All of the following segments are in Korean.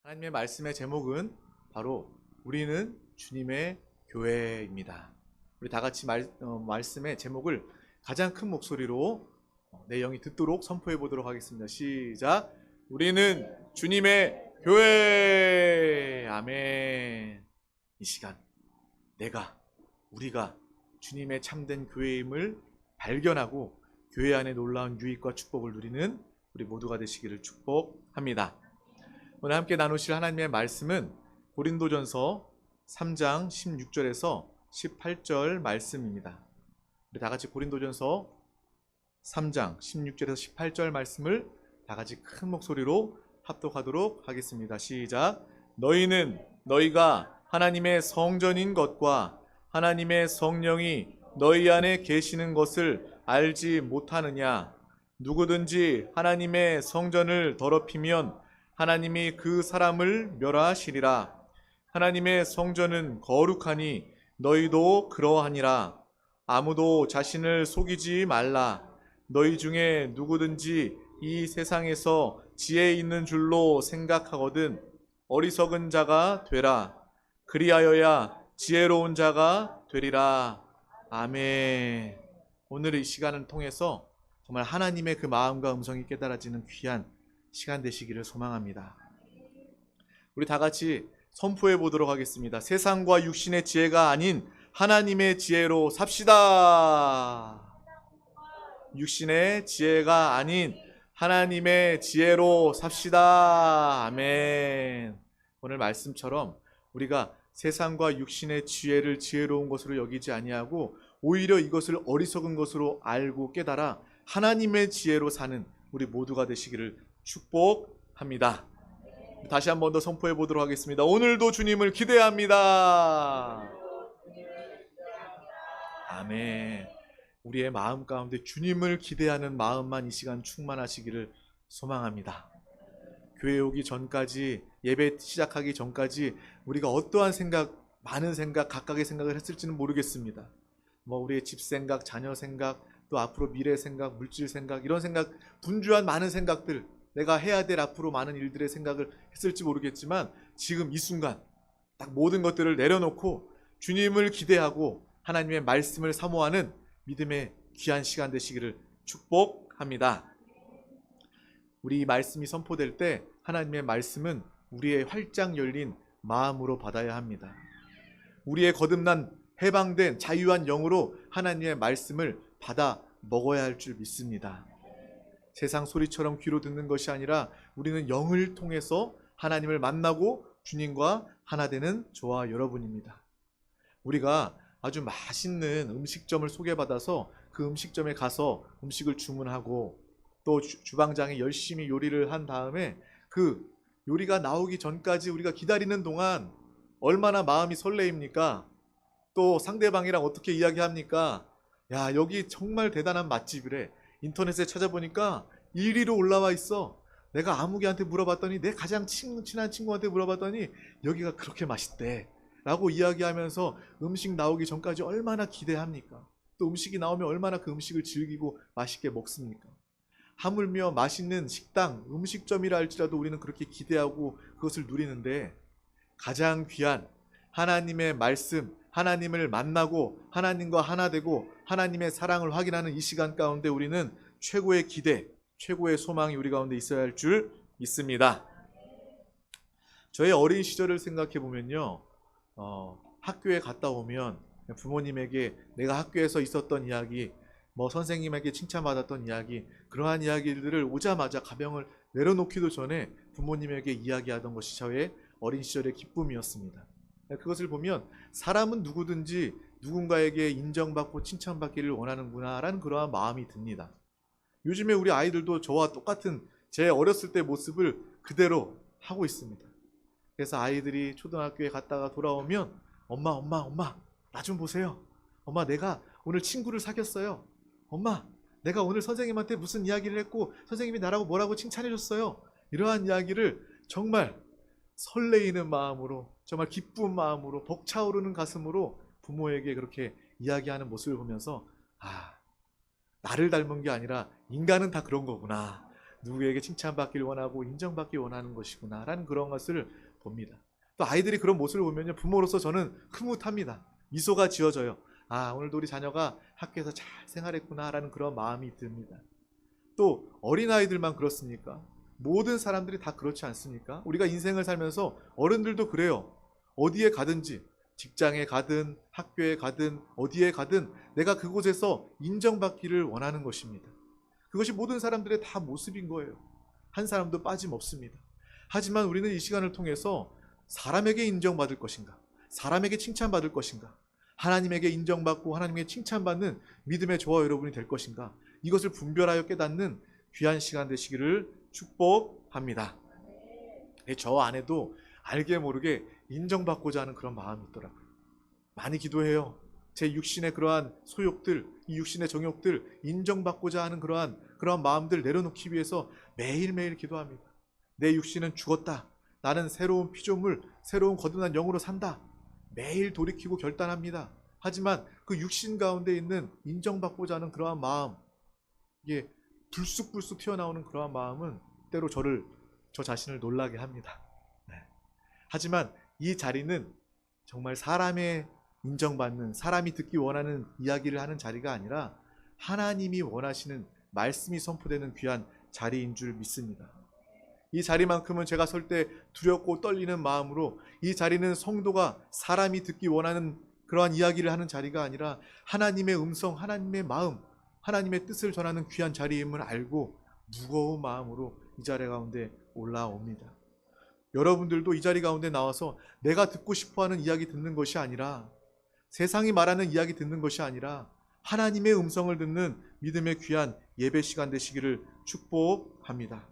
하나님의 말씀의 제목은 바로 우리는 주님의 교회입니다. 우리 다 같이 말씀의 제목을 가장 큰 목소리로 내 영이 듣도록 선포해 보도록 하겠습니다. 시작. 우리는 주님의 교회. 아멘. 이 시간 우리가 주님의 참된 교회임을 발견하고 교회 안에 놀라운 유익과 축복을 누리는 우리 모두가 되시기를 축복합니다. 오늘 함께 나누실 하나님의 말씀은 고린도전서 3장 16절에서 18절 말씀입니다. 우리 다 같이 고린도전서 3장 16절에서 18절 말씀을 다 같이 큰 목소리로 합독하도록 하겠습니다. 시작. 너희는 너희가 하나님의 성전인 것과 하나님의 성령이 너희 안에 계시는 것을 알지 못하느냐? 누구든지 하나님의 성전을 더럽히면 하나님이 그 사람을 멸하시리라. 하나님의 성전은 거룩하니 너희도 그러하니라. 아무도 자신을 속이지 말라. 너희 중에 누구든지 이 세상에서 지혜 있는 줄로 생각하거든 어리석은 자가 되라. 그리하여야 지혜로운 자가 되리라. 아멘. 오늘 이 시간을 통해서 정말 하나님의 그 마음과 음성이 깨달아지는 귀한 시간 되시기를 소망합니다. 우리 다 같이 선포해 보도록 하겠습니다. 세상과 육신의 지혜가 아닌 하나님의 지혜로 삽시다. 육신의 지혜가 아닌 하나님의 지혜로 삽시다. 아멘. 오늘 말씀처럼 우리가 세상과 육신의 지혜를 지혜로운 것으로 여기지 아니하고 오히려 이것을 어리석은 것으로 알고 깨달아 하나님의 지혜로 사는 우리 모두가 되시기를 축복합니다. 다시 한 번 더 선포해 보도록 하겠습니다. 오늘도 주님을 기대합니다. 아멘. 우리의 마음 가운데 주님을 기대하는 마음만 이 시간 충만하시기를 소망합니다. 교회 오기 전까지, 예배 시작하기 전까지 우리가 어떠한 생각, 많은 생각, 각각의 생각을 했을지는 모르겠습니다. 우리의 집 생각, 자녀 생각, 또 앞으로 미래 생각, 물질 생각, 이런 생각, 분주한 많은 생각들, 내가 해야 될 앞으로 많은 일들의 생각을 했을지 모르겠지만 지금 이 순간 딱 모든 것들을 내려놓고 주님을 기대하고 하나님의 말씀을 사모하는 믿음의 귀한 시간 되시기를 축복합니다. 우리 이 말씀이 선포될 때 하나님의 말씀은 우리의 활짝 열린 마음으로 받아야 합니다. 우리의 거듭난 해방된 자유한 영으로 하나님의 말씀을 받아 먹어야 할 줄 믿습니다. 세상 소리처럼 귀로 듣는 것이 아니라 우리는 영을 통해서 하나님을 만나고 주님과 하나 되는 저와 여러분입니다. 우리가 아주 맛있는 음식점을 소개받아서 그 음식점에 가서 음식을 주문하고 또 주방장이 열심히 요리를 한 다음에 그 요리가 나오기 전까지 우리가 기다리는 동안 얼마나 마음이 설레입니까? 또 상대방이랑 어떻게 이야기합니까? 야, 여기 정말 대단한 맛집이래. 인터넷에 찾아보니까 1위로 올라와 있어. 내가 아무개한테 물어봤더니, 내 가장 친한 친구한테 물어봤더니 여기가 그렇게 맛있대 라고 이야기하면서 음식 나오기 전까지 얼마나 기대합니까? 또 음식이 나오면 얼마나 그 음식을 즐기고 맛있게 먹습니까? 하물며 맛있는 식당, 음식점이라 할지라도 우리는 그렇게 기대하고 그것을 누리는데, 가장 귀한 하나님의 말씀, 하나님을 만나고 하나님과 하나 되고 하나님의 사랑을 확인하는 이 시간 가운데 우리는 최고의 기대, 최고의 소망이 우리 가운데 있어야 할 줄 믿습니다. 저의 어린 시절을 생각해 보면요, 학교에 갔다 오면 부모님에게 내가 학교에서 있었던 이야기, 선생님에게 칭찬받았던 이야기, 그러한 이야기들을 오자마자 가방을 내려놓기도 전에 부모님에게 이야기하던 것이 저의 어린 시절의 기쁨이었습니다. 그것을 보면 사람은 누구든지 누군가에게 인정받고 칭찬받기를 원하는구나 라는 그러한 마음이 듭니다. 요즘에 우리 아이들도 저와 똑같은 제 어렸을 때 모습을 그대로 하고 있습니다. 그래서 아이들이 초등학교에 갔다가 돌아오면 엄마 나 좀 보세요. 엄마, 내가 오늘 친구를 사귀었어요. 엄마, 내가 오늘 선생님한테 무슨 이야기를 했고 선생님이 나라고 뭐라고 칭찬해 줬어요. 이러한 이야기를 정말 설레이는 마음으로, 정말 기쁜 마음으로, 벅차오르는 가슴으로 부모에게 그렇게 이야기하는 모습을 보면서 나를 닮은 게 아니라 인간은 다 그런 거구나. 누구에게 칭찬받길 원하고 인정받길 원하는 것이구나 라는 그런 것을 봅니다. 또 아이들이 그런 모습을 보면요, 부모로서 저는 흐뭇합니다. 미소가 지어져요. 아, 오늘도 우리 자녀가 학교에서 잘 생활했구나 라는 그런 마음이 듭니다. 또 어린아이들만 그렇습니까? 모든 사람들이 다 그렇지 않습니까? 우리가 인생을 살면서 어른들도 그래요. 어디에 가든지, 직장에 가든 학교에 가든 어디에 가든 내가 그곳에서 인정받기를 원하는 것입니다. 그것이 모든 사람들의 다 모습인 거예요. 한 사람도 빠짐없습니다. 하지만 우리는 이 시간을 통해서 사람에게 인정받을 것인가, 사람에게 칭찬받을 것인가, 하나님에게 인정받고 하나님에게 칭찬받는 믿음의 저와 여러분이 될 것인가, 이것을 분별하여 깨닫는 귀한 시간 되시기를 축복합니다. 저 안에도 알게 모르게 인정받고자 하는 그런 마음이 있더라고요. 많이 기도해요. 제 육신의 그러한 소욕들, 이 육신의 정욕들, 인정받고자 하는 그러한 마음들 내려놓기 위해서 매일매일 기도합니다. 내 육신은 죽었다. 나는 새로운 피조물, 새로운 거듭난 영으로 산다. 매일 돌이키고 결단합니다. 하지만 그 육신 가운데 있는 인정받고자 하는 그러한 마음, 이게 불쑥불쑥 튀어나오는 그러한 마음은 때로 저 자신을 놀라게 합니다. 네. 하지만 이 자리는 정말 사람의 인정받는, 사람이 듣기 원하는 이야기를 하는 자리가 아니라 하나님이 원하시는 말씀이 선포되는 귀한 자리인 줄 믿습니다. 이 자리만큼은 제가 설 때 두렵고 떨리는 마음으로, 이 자리는 성도가 사람이 듣기 원하는 그러한 이야기를 하는 자리가 아니라 하나님의 음성, 하나님의 마음, 하나님의 뜻을 전하는 귀한 자리임을 알고 무거운 마음으로 이 자리 가운데 올라옵니다. 여러분들도 이 자리 가운데 나와서 내가 듣고 싶어하는 이야기 듣는 것이 아니라, 세상이 말하는 이야기 듣는 것이 아니라 하나님의 음성을 듣는 믿음의 귀한 예배 시간 되시기를 축복합니다.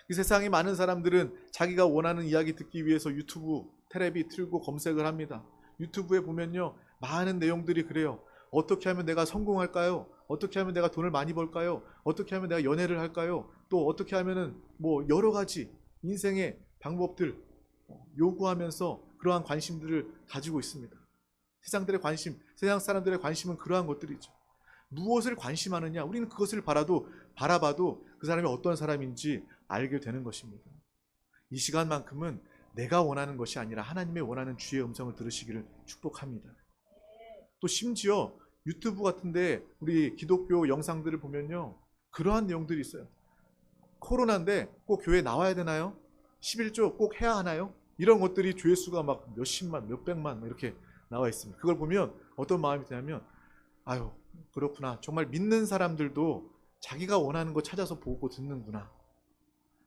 이 세상에 많은 사람들은 자기가 원하는 이야기 듣기 위해서 유튜브, 텔레비 틀고 검색을 합니다. 유튜브에 보면요, 많은 내용들이 그래요. 어떻게 하면 내가 성공할까요? 어떻게 하면 내가 돈을 많이 벌까요? 어떻게 하면 내가 연애를 할까요? 또 어떻게 하면은 여러 가지 인생의 방법들 요구하면서 그러한 관심들을 가지고 있습니다. 세상 사람들의 관심은 그러한 것들이죠. 무엇을 관심하느냐? 우리는 그것을 바라봐도 그 사람이 어떤 사람인지 알게 되는 것입니다. 이 시간만큼은 내가 원하는 것이 아니라 하나님의 원하는 주의 음성을 들으시기를 축복합니다. 또 심지어 유튜브 같은데 우리 기독교 영상들을 보면요, 그러한 내용들이 있어요. 코로나인데 꼭 교회 나와야 되나요? 11조 꼭 해야 하나요? 이런 것들이 조회수가 막 몇십만, 몇백만 이렇게 나와 있습니다. 그걸 보면 어떤 마음이 드냐면, 아유, 그렇구나. 정말 믿는 사람들도 자기가 원하는 거 찾아서 보고 듣는구나.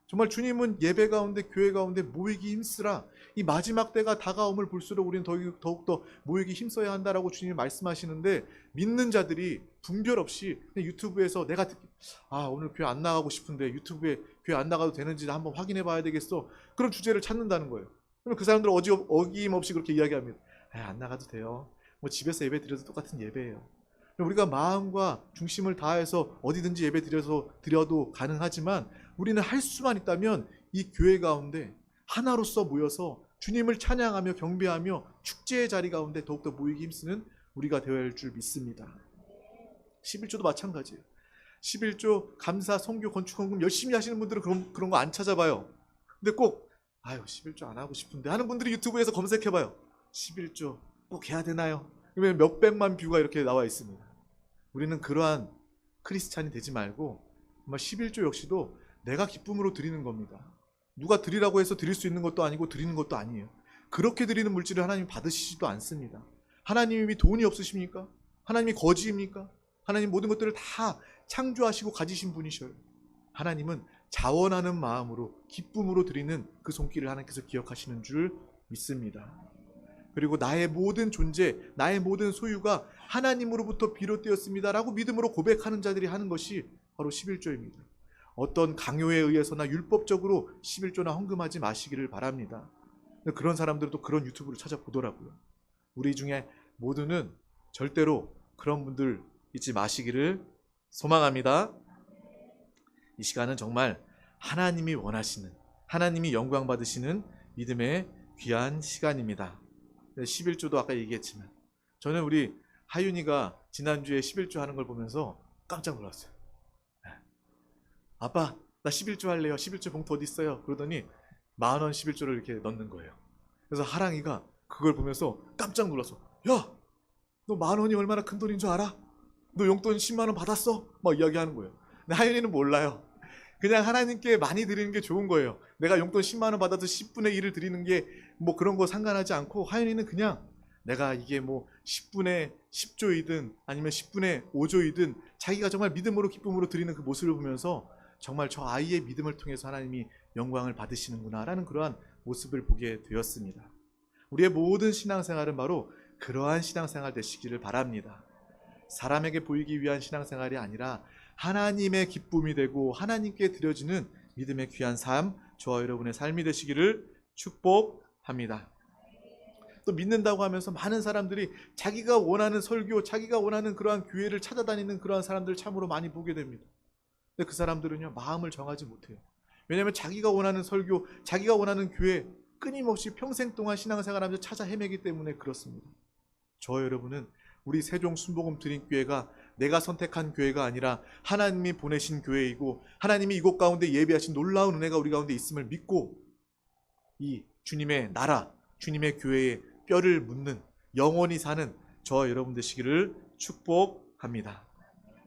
정말 주님은 예배 가운데, 교회 가운데 모이기 힘쓰라. 이 마지막 때가 다가옴을 볼수록 우리는 더욱더 모이기 힘써야 한다라고 주님이 말씀하시는데, 믿는 자들이 분별 없이 유튜브에서 오늘 교회 안 나가고 싶은데 유튜브에 교회 안 나가도 되는지 한번 확인해 봐야 되겠어. 그런 주제를 찾는다는 거예요. 그러면 그 사람들은 어김없이 그렇게 이야기합니다. 안 나가도 돼요. 집에서 예배 드려도 똑같은 예배예요. 우리가 마음과 중심을 다해서 어디든지 예배 드려도 가능하지만, 우리는 할 수만 있다면 이 교회 가운데 하나로서 모여서 주님을 찬양하며 경배하며 축제의 자리 가운데 더욱더 모이기 힘쓰는 우리가 되어야 할 줄 믿습니다. 11조도 마찬가지예요. 11조 감사, 선교, 건축, 헌금 열심히 하시는 분들은 그런 거 안 찾아봐요. 근데 꼭 11조 안 하고 싶은데 하는 분들이 유튜브에서 검색해봐요. 11조 꼭 해야 되나요? 그러면 몇백만 뷰가 이렇게 나와 있습니다. 우리는 그러한 크리스찬이 되지 말고 정말 11조 역시도 내가 기쁨으로 드리는 겁니다. 누가 드리라고 해서 드릴 수 있는 것도 아니고 드리는 것도 아니에요. 그렇게 드리는 물질을 하나님이 받으시지도 않습니다. 하나님이 돈이 없으십니까? 하나님이 거지입니까? 하나님 모든 것들을 다 창조하시고 가지신 분이셔요. 하나님은 자원하는 마음으로 기쁨으로 드리는 그 손길을 하나님께서 기억하시는 줄 믿습니다. 그리고 나의 모든 존재, 나의 모든 소유가 하나님으로부터 비롯되었습니다라고 믿음으로 고백하는 자들이 하는 것이 바로 11조입니다. 어떤 강요에 의해서나 율법적으로 11조나 헌금하지 마시기를 바랍니다. 그런 사람들도 그런 유튜브를 찾아보더라고요. 우리 중에 모두는 절대로 그런 분들 잊지 마시기를 소망합니다. 이 시간은 정말 하나님이 원하시는, 하나님이 영광 받으시는 믿음의 귀한 시간입니다. 11조도 아까 얘기했지만 저는 우리 하윤이가 지난주에 11조 하는 걸 보면서 깜짝 놀랐어요. 아빠, 나 11조 할래요. 11조 봉투 어디 있어요? 그러더니 10,000원 11조를 이렇게 넣는 거예요. 그래서 하랑이가 그걸 보면서 깜짝 놀라서, 야, 너 10,000원이 얼마나 큰 돈인 줄 알아? 너 용돈 10만 원 받았어? 막 이야기하는 거예요. 근데 하윤이는 몰라요. 그냥 하나님께 많이 드리는 게 좋은 거예요. 내가 용돈 10만 원 받아서 10분의 1을 드리는 게 뭐 그런 거 상관하지 않고, 하윤이는 그냥 내가 이게 뭐 10분의 10조이든 아니면 10분의 5조이든 자기가 정말 믿음으로 기쁨으로 드리는 그 모습을 보면서 정말 저 아이의 믿음을 통해서 하나님이 영광을 받으시는구나라는 그러한 모습을 보게 되었습니다. 우리의 모든 신앙생활은 바로 그러한 신앙생활 되시기를 바랍니다. 사람에게 보이기 위한 신앙생활이 아니라 하나님의 기쁨이 되고 하나님께 드려지는 믿음의 귀한 삶, 저와 여러분의 삶이 되시기를 축복합니다. 또 믿는다고 하면서 많은 사람들이 자기가 원하는 설교, 자기가 원하는 그러한 교회를 찾아다니는 그러한 사람들 참으로 많이 보게 됩니다. 근데 그 사람들은요, 마음을 정하지 못해요. 왜냐하면 자기가 원하는 설교, 자기가 원하는 교회 끊임없이 평생 동안 신앙생활하면서 찾아 헤매기 때문에 그렇습니다. 저와 여러분은 우리 세종 순복음 드림교회가 내가 선택한 교회가 아니라 하나님이 보내신 교회이고 하나님이 이곳 가운데 예비하신 놀라운 은혜가 우리 가운데 있음을 믿고 이 주님의 나라, 주님의 교회에 뼈를 묻는 영원히 사는 저와 여러분 되시기를 축복합니다.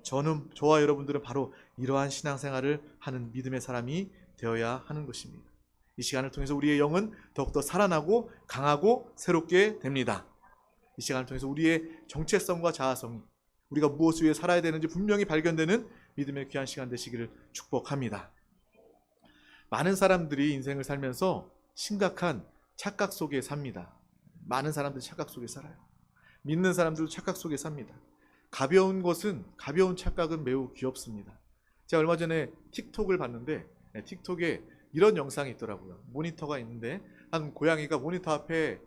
저와 여러분들은 바로 이러한 신앙생활을 하는 믿음의 사람이 되어야 하는 것입니다. 이 시간을 통해서 우리의 영은 더욱더 살아나고 강하고 새롭게 됩니다. 이 시간을 통해서 우리의 정체성과 자아성이 우리가 무엇을 위해 살아야 되는지 분명히 발견되는 믿음의 귀한 시간 되시기를 축복합니다. 많은 사람들이 인생을 살면서 심각한 착각 속에 삽니다. 많은 사람들이 착각 속에 살아요. 믿는 사람들도 착각 속에 삽니다. 가벼운 착각은 매우 귀엽습니다. 제가 얼마 전에 틱톡을 봤는데 틱톡에 이런 영상이 있더라고요. 모니터가 있는데 한 고양이가 모니터 앞에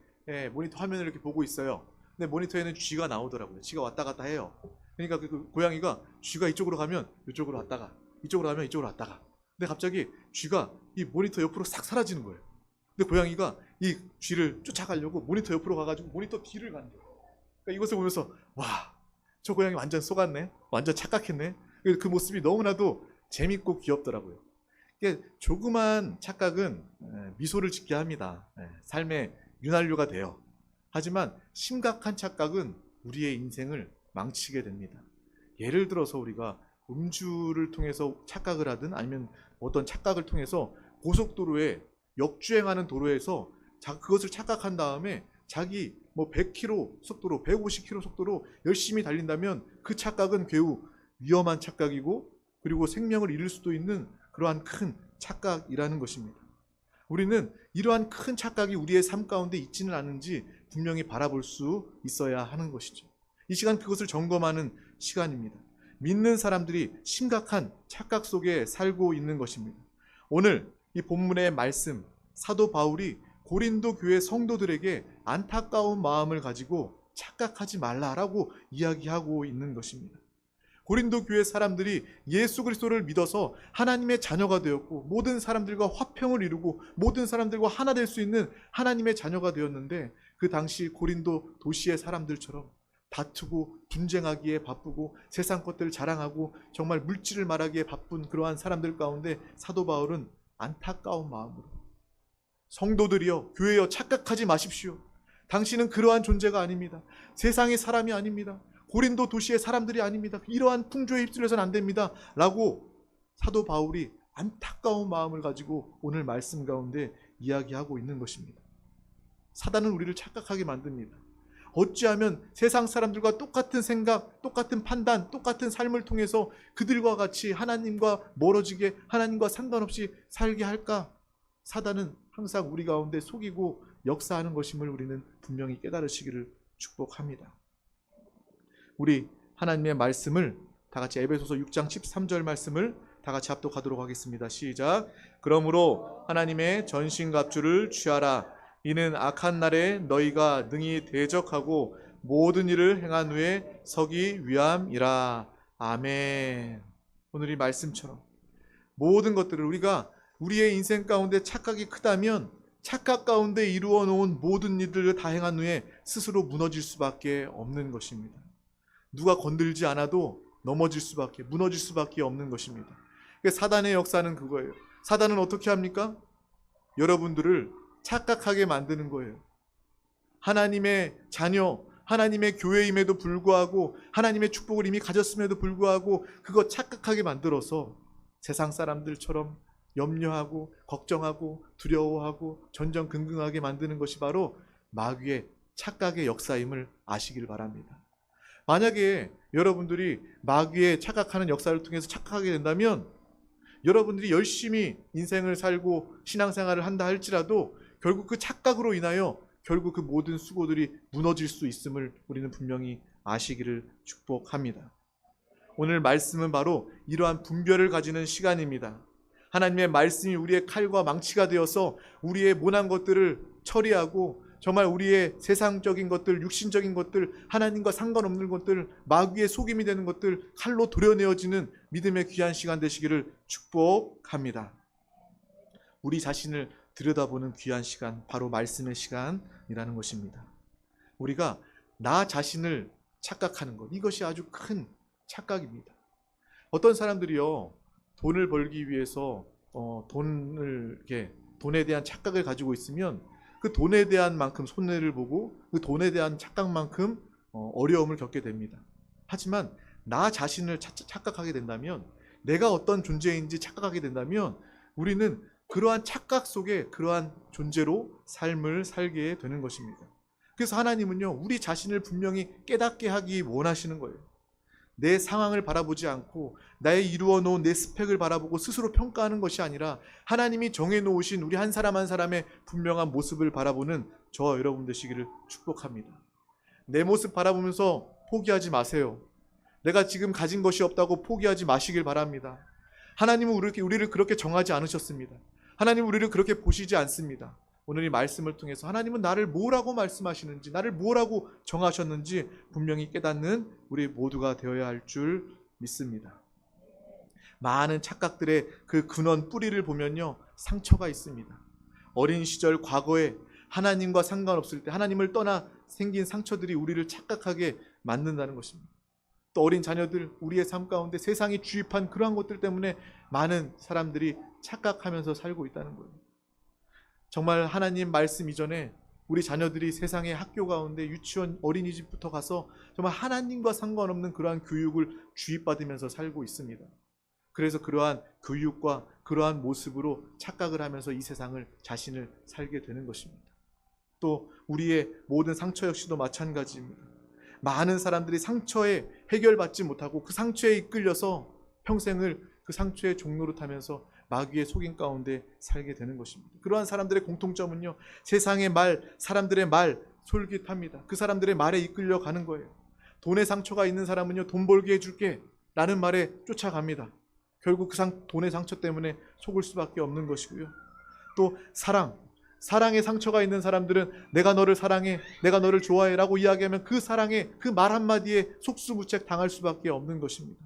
모니터 화면을 이렇게 보고 있어요. 근데 모니터에는 쥐가 나오더라고요. 쥐가 왔다 갔다 해요. 그러니까 그 고양이가 쥐가 이쪽으로 가면 이쪽으로 왔다가 이쪽으로 가면 이쪽으로 왔다가 근데 갑자기 쥐가 이 모니터 옆으로 싹 사라지는 거예요. 근데 고양이가 이 쥐를 쫓아가려고 모니터 옆으로 가가지고 모니터 뒤를 가는 거예요. 그러니까 이것을 보면서 와, 저 고양이 완전 속았네, 완전 착각했네. 그 모습이 너무나도 재밌고 귀엽더라고요. 조그만 착각은 미소를 짓게 합니다. 삶의 윤활유가 돼요. 하지만 심각한 착각은 우리의 인생을 망치게 됩니다. 예를 들어서 우리가 음주를 통해서 착각을 하든 아니면 어떤 착각을 통해서 고속도로에 역주행하는 도로에서 그것을 착각한 다음에 자기 100km 속도로 150km 속도로 열심히 달린다면 그 착각은 매우 위험한 착각이고 그리고 생명을 잃을 수도 있는 그러한 큰 착각이라는 것입니다. 우리는 이러한 큰 착각이 우리의 삶 가운데 있지는 않은지 분명히 바라볼 수 있어야 하는 것이죠. 이 시간 그것을 점검하는 시간입니다. 믿는 사람들이 심각한 착각 속에 살고 있는 것입니다. 오늘 이 본문의 말씀, 사도 바울이 고린도 교회 성도들에게 안타까운 마음을 가지고 착각하지 말라라고 이야기하고 있는 것입니다. 고린도 교회 사람들이 예수 그리스도를 믿어서 하나님의 자녀가 되었고 모든 사람들과 화평을 이루고 모든 사람들과 하나 될 수 있는 하나님의 자녀가 되었는데 그 당시 고린도 도시의 사람들처럼 다투고 분쟁하기에 바쁘고 세상 것들을 자랑하고 정말 물질을 말하기에 바쁜 그러한 사람들 가운데 사도 바울은 안타까운 마음으로 성도들이여 교회여 착각하지 마십시오. 당신은 그러한 존재가 아닙니다. 세상의 사람이 아닙니다. 고린도 도시의 사람들이 아닙니다. 이러한 풍조에 휩쓸려서는 안 됩니다. 라고 사도 바울이 안타까운 마음을 가지고 오늘 말씀 가운데 이야기하고 있는 것입니다. 사단은 우리를 착각하게 만듭니다. 어찌하면 세상 사람들과 똑같은 생각, 똑같은 판단, 똑같은 삶을 통해서 그들과 같이 하나님과 멀어지게 하나님과 상관없이 살게 할까? 사단은 항상 우리 가운데 속이고 역사하는 것임을 우리는 분명히 깨달으시기를 축복합니다. 우리 하나님의 말씀을 다 같이 에베소서 6장 13절 말씀을 다 같이 합독하도록 하겠습니다. 시작. 그러므로 하나님의 전신갑주를 취하라. 이는 악한 날에 너희가 능히 대적하고 모든 일을 행한 후에 서기 위함이라. 아멘. 오늘 이 말씀처럼 모든 것들을 우리가 우리의 인생 가운데 착각이 크다면 착각 가운데 이루어 놓은 모든 일들을 다 행한 후에 스스로 무너질 수밖에 없는 것입니다. 누가 건들지 않아도 넘어질 수밖에, 무너질 수밖에 없는 것입니다. 사단의 역사는 그거예요. 사단은 어떻게 합니까? 여러분들을 착각하게 만드는 거예요. 하나님의 자녀, 하나님의 교회임에도 불구하고 하나님의 축복을 이미 가졌음에도 불구하고 그거 착각하게 만들어서 세상 사람들처럼 염려하고 걱정하고 두려워하고 전전긍긍하게 만드는 것이 바로 마귀의 착각의 역사임을 아시길 바랍니다. 만약에 여러분들이 마귀의 착각하는 역사를 통해서 착각하게 된다면 여러분들이 열심히 인생을 살고 신앙생활을 한다 할지라도 결국 그 착각으로 인하여 결국 그 모든 수고들이 무너질 수 있음을 우리는 분명히 아시기를 축복합니다. 오늘 말씀은 바로 이러한 분별을 가지는 시간입니다. 하나님의 말씀이 우리의 칼과 망치가 되어서 우리의 모난 것들을 처리하고 정말 우리의 세상적인 것들, 육신적인 것들, 하나님과 상관없는 것들, 마귀의 속임이 되는 것들 칼로 도려내어지는 믿음의 귀한 시간 되시기를 축복합니다. 우리 자신을 들여다보는 귀한 시간, 바로 말씀의 시간이라는 것입니다. 우리가 나 자신을 착각하는 것, 이것이 아주 큰 착각입니다. 어떤 사람들이요, 돈을 벌기 위해서 돈에 대한 착각을 가지고 있으면 그 돈에 대한 만큼 손해를 보고 그 돈에 대한 착각만큼 어려움을 겪게 됩니다. 하지만 나 자신을 착각하게 된다면, 내가 어떤 존재인지 착각하게 된다면 우리는 그러한 착각 속에 그러한 존재로 삶을 살게 되는 것입니다. 그래서 하나님은요, 우리 자신을 분명히 깨닫게 하기 원하시는 거예요. 내 상황을 바라보지 않고 나의 이루어 놓은 내 스펙을 바라보고 스스로 평가하는 것이 아니라 하나님이 정해놓으신 우리 한 사람 한 사람의 분명한 모습을 바라보는 저와 여러분 되시기를 축복합니다. 내 모습 바라보면서 포기하지 마세요. 내가 지금 가진 것이 없다고 포기하지 마시길 바랍니다. 하나님은 우리를 그렇게 정하지 않으셨습니다. 하나님은 우리를 그렇게 보시지 않습니다. 오늘 이 말씀을 통해서 하나님은 나를 뭐라고 말씀하시는지, 나를 뭐라고 정하셨는지 분명히 깨닫는 우리 모두가 되어야 할 줄 믿습니다. 많은 착각들의 그 근원 뿌리를 보면요, 상처가 있습니다. 어린 시절 과거에 하나님과 상관없을 때 하나님을 떠나 생긴 상처들이 우리를 착각하게 만든다는 것입니다. 또 어린 자녀들, 우리의 삶 가운데 세상이 주입한 그러한 것들 때문에 많은 사람들이 착각하면서 살고 있다는 거예요. 정말 하나님 말씀 이전에 우리 자녀들이 세상의 학교 가운데 유치원, 어린이집부터 가서 정말 하나님과 상관없는 그러한 교육을 주입받으면서 살고 있습니다. 그래서 그러한 교육과 그러한 모습으로 착각을 하면서 이 세상을, 자신을 살게 되는 것입니다. 또 우리의 모든 상처 역시도 마찬가지입니다. 많은 사람들이 상처에 해결받지 못하고 그 상처에 이끌려서 평생을 그 상처의 종로로 타면서 마귀의 속임 가운데 살게 되는 것입니다. 그러한 사람들의 공통점은요, 세상의 말, 사람들의 말 솔깃합니다. 그 사람들의 말에 이끌려 가는 거예요. 돈의 상처가 있는 사람은요, 돈 벌게 해줄게 라는 말에 쫓아갑니다. 결국 돈의 상처 때문에 속을 수밖에 없는 것이고요. 또 사랑의 상처가 있는 사람들은 내가 너를 사랑해, 내가 너를 좋아해 라고 이야기하면 그 사랑에, 그 말 한마디에 속수무책 당할 수밖에 없는 것입니다.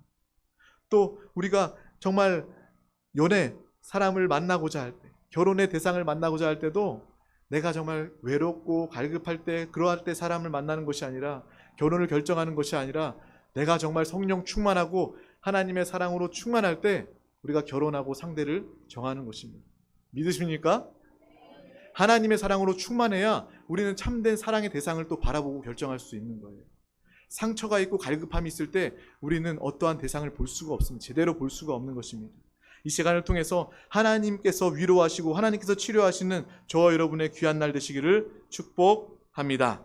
또 우리가 정말 사람을 만나고자 할 때, 결혼의 대상을 만나고자 할 때도 내가 정말 외롭고 갈급할 때, 그러할 때 사람을 만나는 것이 아니라, 결혼을 결정하는 것이 아니라 내가 정말 성령 충만하고 하나님의 사랑으로 충만할 때 우리가 결혼하고 상대를 정하는 것입니다. 믿으십니까? 하나님의 사랑으로 충만해야 우리는 참된 사랑의 대상을 또 바라보고 결정할 수 있는 거예요. 상처가 있고 갈급함이 있을 때 우리는 어떠한 대상을 볼 수가 없습니다. 제대로 볼 수가 없는 것입니다. 이 시간을 통해서 하나님께서 위로하시고 하나님께서 치료하시는 저와 여러분의 귀한 날 되시기를 축복합니다.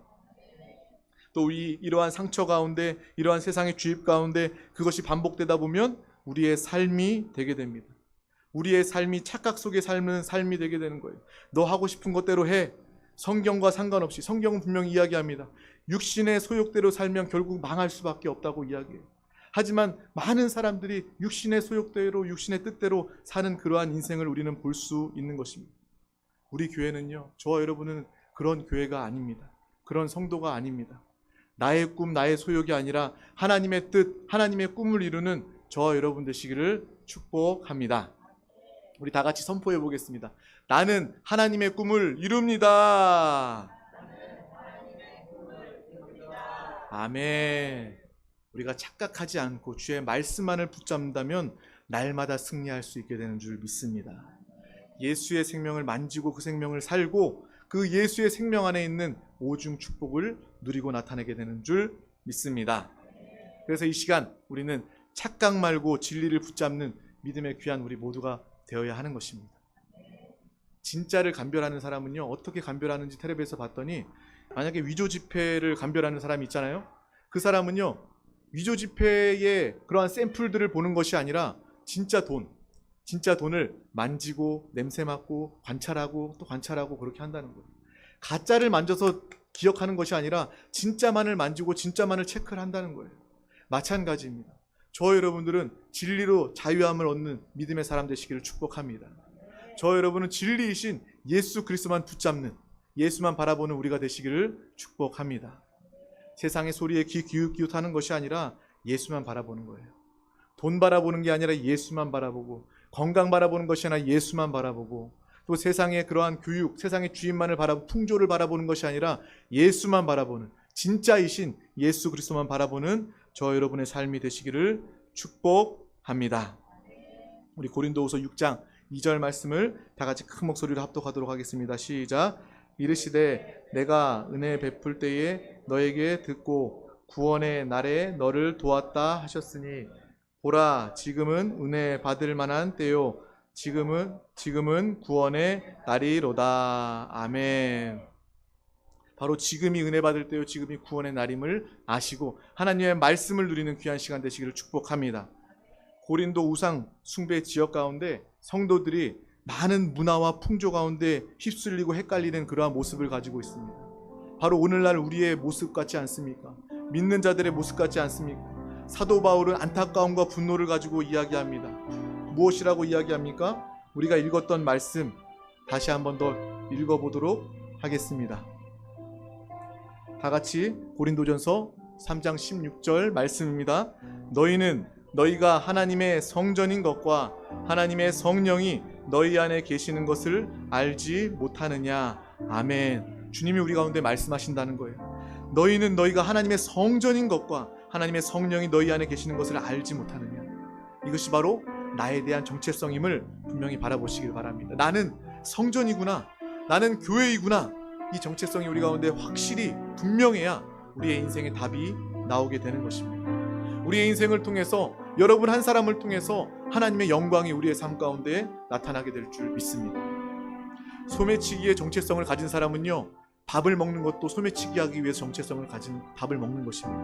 또 이러한 상처 가운데, 이러한 세상의 주입 가운데 그것이 반복되다 보면 우리의 삶이 되게 됩니다. 우리의 삶이 착각 속에 삶은 삶이 되게 되는 거예요. 너 하고 싶은 것대로 해. 성경과 상관없이, 성경은 분명히 이야기합니다. 육신의 소욕대로 살면 결국 망할 수밖에 없다고 이야기해요. 하지만 많은 사람들이 육신의 소욕대로, 육신의 뜻대로 사는 그러한 인생을 우리는 볼 수 있는 것입니다. 우리 교회는요, 저와 여러분은 그런 교회가 아닙니다. 그런 성도가 아닙니다. 나의 꿈, 나의 소욕이 아니라 하나님의 뜻, 하나님의 꿈을 이루는 저와 여러분 되시기를 축복합니다. 우리 다 같이 선포해 보겠습니다. 나는 하나님의 꿈을 이룹니다. 아멘. 우리가 착각하지 않고 주의 말씀만을 붙잡는다면 날마다 승리할 수 있게 되는 줄 믿습니다. 예수의 생명을 만지고 그 생명을 살고 그 예수의 생명 안에 있는 오중 축복을 누리고 나타내게 되는 줄 믿습니다. 그래서 이 시간 우리는 착각 말고 진리를 붙잡는 믿음의 귀한 우리 모두가 되어야 하는 것입니다. 진짜를 감별하는 사람은요, 어떻게 감별하는지 텔레비에서 봤더니, 만약에 위조 지폐를 감별하는 사람이 있잖아요. 그 사람은요, 위조 지폐의 그러한 샘플들을 보는 것이 아니라 진짜 돈을 만지고 냄새 맡고 관찰하고 또 관찰하고 그렇게 한다는 거예요. 가짜를 만져서 기억하는 것이 아니라 진짜만을 만지고 진짜만을 체크를 한다는 거예요. 마찬가지입니다. 저 여러분들은 진리로 자유함을 얻는 믿음의 사람 되시기를 축복합니다. 저 여러분은 진리이신 예수 그리스도만 붙잡는, 예수만 바라보는 우리가 되시기를 축복합니다. 세상의 소리에 귀 기웃기웃하는 것이 아니라 예수만 바라보는 거예요. 돈 바라보는 게 아니라 예수만 바라보고, 건강 바라보는 것이 아니라 예수만 바라보고, 또 세상의 그러한 교육, 세상의 주인만을 바라보고 풍조를 바라보는 것이 아니라 예수만 바라보는, 진짜이신 예수 그리스도만 바라보는 저 여러분의 삶이 되시기를 축복합니다. 우리 고린도후서 6장 2절 말씀을 다 같이 큰 목소리로 합독하도록 하겠습니다. 시작. 이르시되 내가 은혜 베풀 때에 너에게 듣고 구원의 날에 너를 도왔다 하셨으니 보라 지금은 은혜 받을 만한 때요 지금은 구원의 날이로다. 아멘. 바로 지금이 은혜 받을 때요 지금이 구원의 날임을 아시고 하나님의 말씀을 누리는 귀한 시간 되시기를 축복합니다. 고린도 우상 숭배 지역 가운데 성도들이 많은 문화와 풍조 가운데 휩쓸리고 헷갈리는 그러한 모습을 가지고 있습니다. 바로 오늘날 우리의 모습 같지 않습니까? 믿는 자들의 모습 같지 않습니까? 사도 바울은 안타까움과 분노를 가지고 이야기합니다. 무엇이라고 이야기합니까? 우리가 읽었던 말씀 다시 한 번 더 읽어보도록 하겠습니다. 다 같이 고린도전서 3장 16절 말씀입니다. 너희는 너희가 하나님의 성전인 것과 하나님의 성령이 너희 안에 계시는 것을 알지 못하느냐. 아멘. 주님이 우리 가운데 말씀하신다는 거예요. 너희는 너희가 하나님의 성전인 것과 하나님의 성령이 너희 안에 계시는 것을 알지 못하느냐. 이것이 바로 나에 대한 정체성임을 분명히 바라보시길 바랍니다. 나는 성전이구나, 나는 교회이구나. 이 정체성이 우리 가운데 확실히 분명해야 우리의 인생의 답이 나오게 되는 것입니다. 우리의 인생을 통해서, 여러분 한 사람을 통해서 하나님의 영광이 우리의 삶 가운데 나타나게 될 줄 믿습니다. 소매치기의 정체성을 가진 사람은요, 밥을 먹는 것도 소매치기 하기 위해서 정체성을 가진 밥을 먹는 것입니다.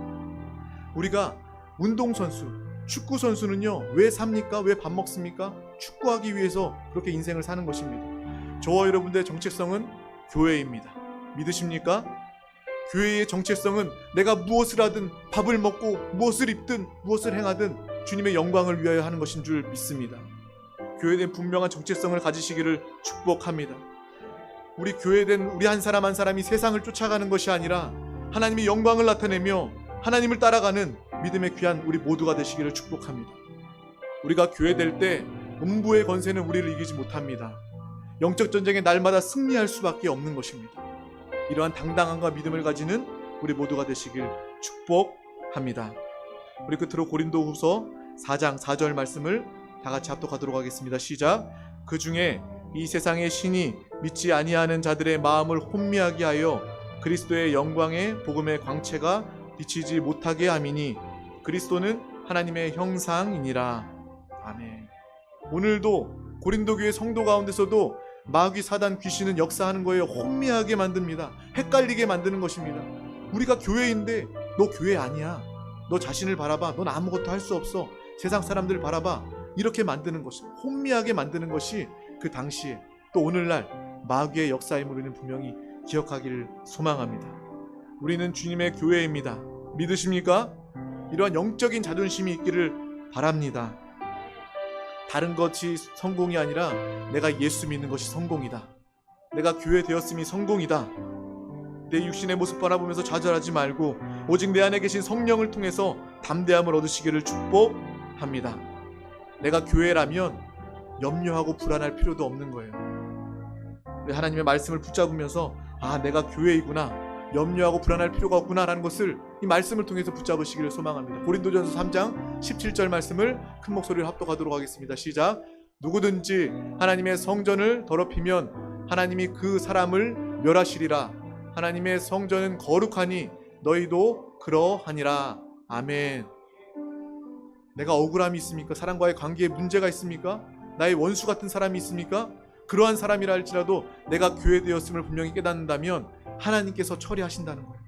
우리가 운동선수, 축구선수는요 왜 삽니까? 왜 밥 먹습니까? 축구하기 위해서 그렇게 인생을 사는 것입니다. 저와 여러분들의 정체성은 교회입니다. 믿으십니까? 교회의 정체성은 내가 무엇을 하든, 밥을 먹고 무엇을 입든 무엇을 행하든 주님의 영광을 위하여 하는 것인 줄 믿습니다. 교회된 분명한 정체성을 가지시기를 축복합니다. 우리 교회된 우리 한 사람 한 사람이 세상을 쫓아가는 것이 아니라 하나님의 영광을 나타내며 하나님을 따라가는 믿음의 귀한 우리 모두가 되시기를 축복합니다. 우리가 교회될 때 음부의 권세는 우리를 이기지 못합니다. 영적 전쟁에 날마다 승리할 수밖에 없는 것입니다. 이러한 당당함과 믿음을 가지는 우리 모두가 되시길 축복합니다. 우리 끝으로 고린도후서 4장 4절 말씀을 다 같이 합독하도록 하겠습니다. 시작. 그 중에 이 세상의 신이 믿지 아니하는 자들의 마음을 혼미하게 하여 그리스도의 영광의 복음의 광채가 비치지 못하게 함이니 그리스도는 하나님의 형상이니라. 아멘. 오늘도 고린도 교회 성도 가운데서도 마귀 사단 귀신은 역사하는 거예요. 혼미하게 만듭니다. 헷갈리게 만드는 것입니다. 우리가 교회인데 너 교회 아니야, 너 자신을 바라봐, 넌 아무것도 할 수 없어, 세상 사람들 바라봐, 이렇게 만드는 것이, 혼미하게 만드는 것이 그 당시에 또 오늘날 마귀의 역사임을 우리는 분명히 기억하기를 소망합니다. 우리는 주님의 교회입니다. 믿으십니까? 이러한 영적인 자존심이 있기를 바랍니다. 다른 것이 성공이 아니라 내가 예수 믿는 것이 성공이다. 내가 교회 되었음이 성공이다. 내 육신의 모습 바라보면서 좌절하지 말고 오직 내 안에 계신 성령을 통해서 담대함을 얻으시기를 축복합니다. 내가 교회라면 염려하고 불안할 필요도 없는 거예요. 하나님의 말씀을 붙잡으면서 내가 교회이구나, 염려하고 불안할 필요가 없구나 라는 것을 이 말씀을 통해서 붙잡으시기를 소망합니다. 고린도전서 3장 17절 말씀을 큰 목소리로 합독하도록 하겠습니다. 시작. 누구든지 하나님의 성전을 더럽히면 하나님이 그 사람을 멸하시리라. 하나님의 성전은 거룩하니 너희도 그러하니라. 아멘. 내가 억울함이 있습니까? 사람과의 관계에 문제가 있습니까? 나의 원수 같은 사람이 있습니까? 그러한 사람이라 할지라도 내가 교회되었음을 분명히 깨닫는다면 하나님께서 처리하신다는 거예요.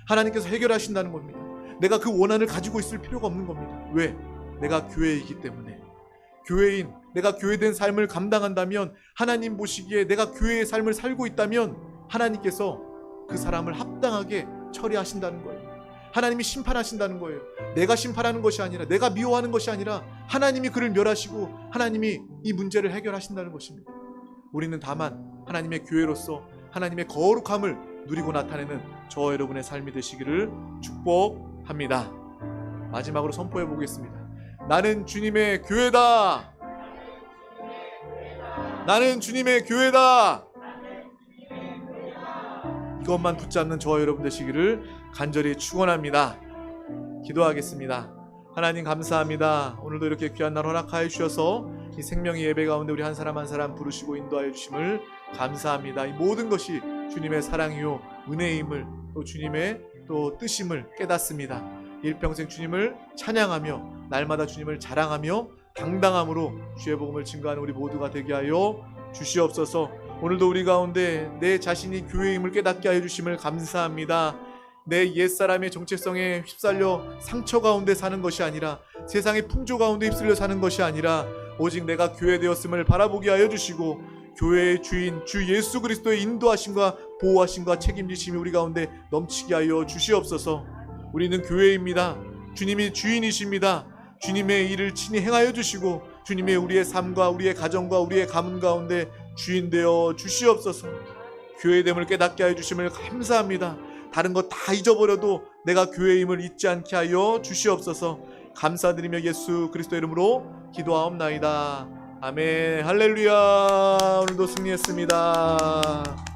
하나님께서 해결하신다는 겁니다. 내가 그 원한을 가지고 있을 필요가 없는 겁니다. 왜? 내가 교회이기 때문에. 교회인, 내가 교회된 삶을 감당한다면, 하나님 보시기에 내가 교회의 삶을 살고 있다면 하나님께서 그 사람을 합당하게 처리하신다는 거예요. 하나님이 심판하신다는 거예요. 내가 심판하는 것이 아니라, 내가 미워하는 것이 아니라 하나님이 그를 멸하시고 하나님이 이 문제를 해결하신다는 것입니다. 우리는 다만 하나님의 교회로서 하나님의 거룩함을 누리고 나타내는 저와 여러분의 삶이 되시기를 축복합니다. 마지막으로 선포해 보겠습니다. 나는 주님의 교회다. 나는 주님의 교회다. 이것만 붙잡는 저와 여러분 되시기를 간절히 축원합니다. 기도하겠습니다. 하나님 감사합니다. 오늘도 이렇게 귀한 날 허락하여 주셔서 이 생명의 예배 가운데 우리 한 사람 한 사람 부르시고 인도하여 주심을 감사합니다. 이 모든 것이 주님의 사랑이요 은혜임을, 또 주님의 또 뜻임을 깨닫습니다. 일평생 주님을 찬양하며 날마다 주님을 자랑하며 당당함으로 주의 복음을 증거하는 우리 모두가 되게 하여 주시옵소서. 오늘도 우리 가운데 내 자신이 교회임을 깨닫게 하여 주심을 감사합니다. 내 옛사람의 정체성에 휩쓸려 상처 가운데 사는 것이 아니라, 세상의 풍조 가운데 휩쓸려 사는 것이 아니라, 오직 내가 교회 되었음을 바라보게 하여 주시고 교회의 주인 주 예수 그리스도의 인도하심과 보호하심과 책임지심이 우리 가운데 넘치게 하여 주시옵소서. 우리는 교회입니다. 주님이 주인이십니다. 주님의 일을 친히 행하여 주시고 주님의 우리의 삶과 우리의 가정과 우리의 가문 가운데 주인 되어 주시옵소서. 교회됨을 깨닫게 하여 주심을 감사합니다. 다른 것 다 잊어버려도 내가 교회임을 잊지 않게 하여 주시옵소서. 감사드리며 예수 그리스도 이름으로 기도하옵나이다. 아멘. 할렐루야. 오늘도 승리했습니다.